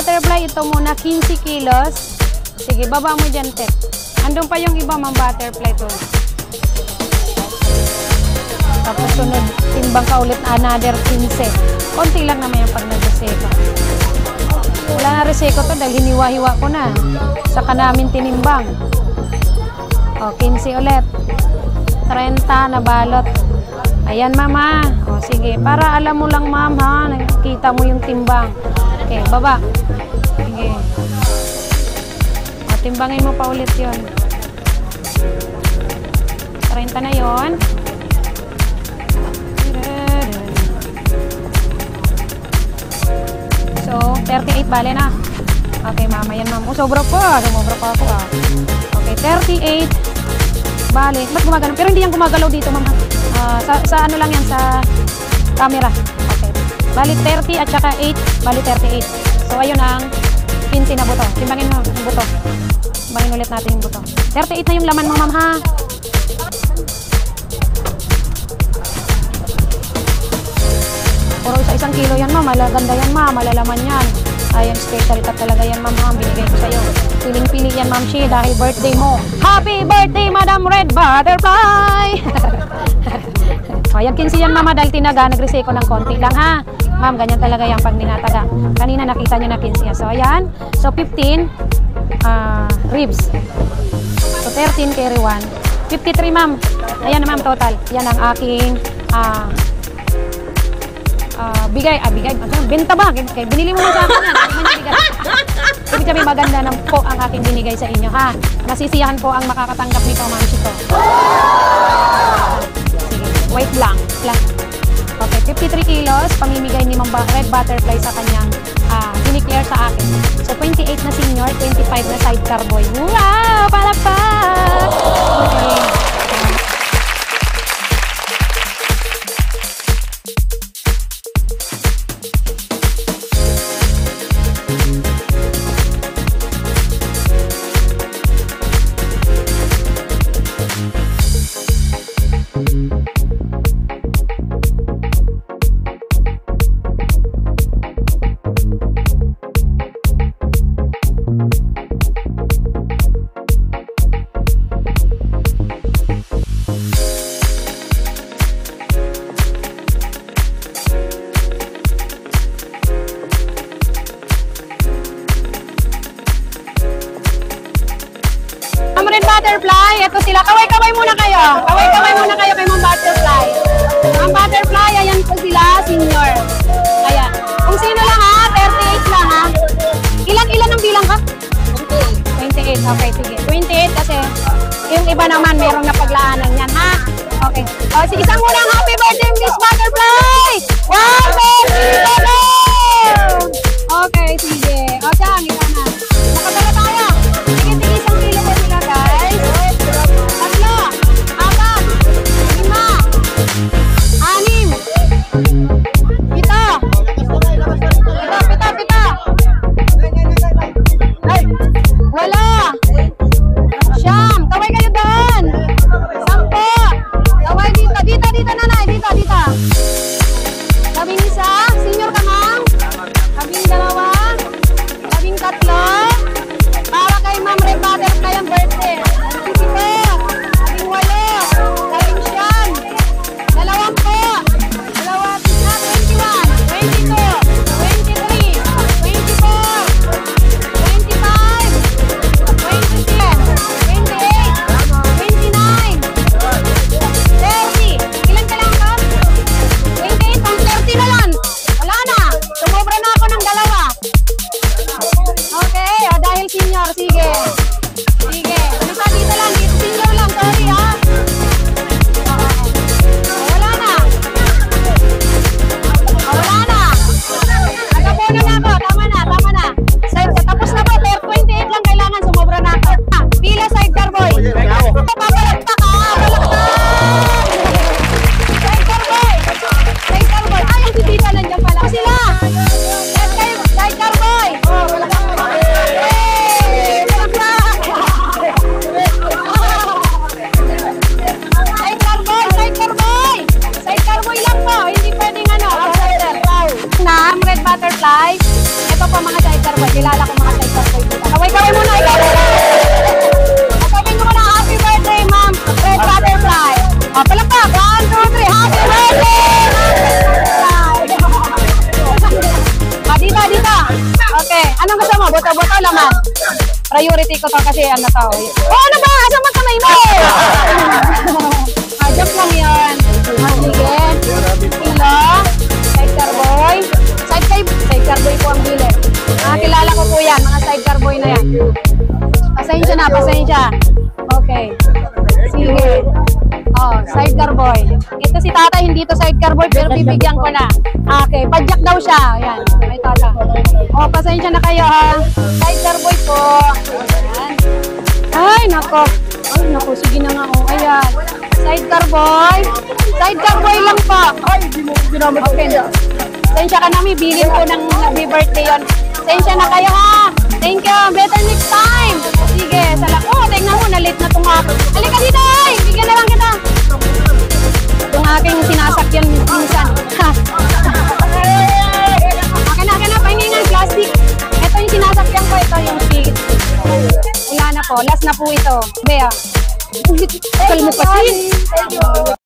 butterfly, ito muna 15 kilos. Sige, baba mo dyan, Tek. Andun pa yung iba, ma'am, butterfly to. Tapos sunod, timbang ka ulit another 15. Konti lang naman yung pag nag-reseko. Wala na reseko to dahil hiniwa-hiwa ko na. Saka namin tinimbang. O, 15 ulit. 30 na balot. Ayan, mama. O, sige. Para alam mo lang, ma'am, ha. Nakikita mo yung timbang. Okay, baba. Sige. O, timbangin mo pa ulit yun. 30 na yun. So, 38 bale na. Okay, mama. Yan, ma'am. O, sobra pa. Sumobra pa ako, ah. Okay, 38 bale. Ba't gumagalaw? Pero hindi yan gumagalaw dito, ma'am. Sa ano lang yan, sa camera. Okay. Bali 30 at saka 8, bali 38. So, ayun ang 15 na buto. Timbangin mo yung buto. Timbangin ulit natin yung buto. 38 na yung laman mo, ma'am, ha? Puro isa 1 kilo yan, ma'am. Malaganda yan, ma'am. Malalaman yan. Ayan, special cut talaga yan, ma'am, ha? Binigay ko sa'yo. Piling-pili yan, ma'am, Shi, dahil birthday mo. Happy birthday, Madam Red Butterfly! O, yan 15 yan, mama, dahil tinaga, nagreseko ng konti lang, ha? Ma'am, ganyan talaga yan pag ninataga. Kanina nakita nyo na 15 yan. So, ayan. So, 15 ribs. So, 13 carry 1. 53, ma'am. Ayan na, ma'am, total. Yan ang aking bigay. Bigay. Benta ba? Binili mo na sa akin yan. Ibig sabihin, maganda ng po ang aking binigay sa inyo, ha? Masisiyahan po ang makakatanggap nito, ma'am Chito. Wait lang. Okay, 53 kilos, pamimigay ni Ma'am Red Butterfly sa kanyang diniclare sa akin. So, 28 na senior, 25 na sidecar boy. Wow! Palakpak! Okay. Red Butterfly, ito sila. Kaway-kaway muna kayo. Kaway-kaway muna kayo kay Ma'am Butterfly. Ma'am Butterfly, ayan po sila, senior. Ayan. Kung sino lang, ha? 38 lang, ha? Ilan ang bilang ka? 28. Okay, sige. 28 kasi yung iba naman meron na paglaanan yan, ha? Okay. O, sige, isang unang happy birthday, Miss Butterfly! Wow, baby! Okay, sige. O, siyang, ikaw na. Nakadala tayo. Sige, 1 kilo po sila, guys. 3, 4, 5, 6, 7, 8, 9, 10. Pita. Ay, wala. Siyam, kaway kayo doon. 10. Kaway dito, nanay. Dito. Kabing isa, senior ka, ma'am. Kabing sidecar boy. Kilala ko mga sidecar boy dito. Kaway-kaway muna, ikaw muna. Kaway mo muna, happy birthday, ma'am. Red Butterfly. O, palakpak. 1, 2, 3. Happy birthday! Dito, dito. Okay. Anong gusto mo? Buto-buto laman. Priority ko to kasi ano to. Oh, ano ba? Asan man kamay mo? Joke lang yan. Sige. Kilo. Sidecar boy. Sidecar boy po ang bili. Kilala ko po yan. Mga sidecar boy na yan. Pasensya na, pasensya. Okay. Sige. Oh, sidecar boy. Ito si tata, hindi to sidecar boy, pero bibigyan ko na. Okay, padyak daw siya. Ayan, may tata. Oh, pasensya na kayo ha. Sidecar boy po. Ayan. Ay, nako. Ay, nako, sige na nga. Oh, ayan. Sidecar boy. Sidecar boy lang po. Ay, hindi mo ginamit. Okay, pasensya ka na, may bilin ko ng nag-birthday yun. Pasensya na kayo ha. Thank you. Better next time. Sige, salamat. Oh, tingnan mo, na-late na itong ako. Halika dito, ay! Bigyan na lang kita. Itong aking sinasakyan minsan. Akin na, pahingingan, plastic. Ito yung sinasakyan ko, ito yung stick. Wala na po, last na po ito. Bea. Kalmo kasi.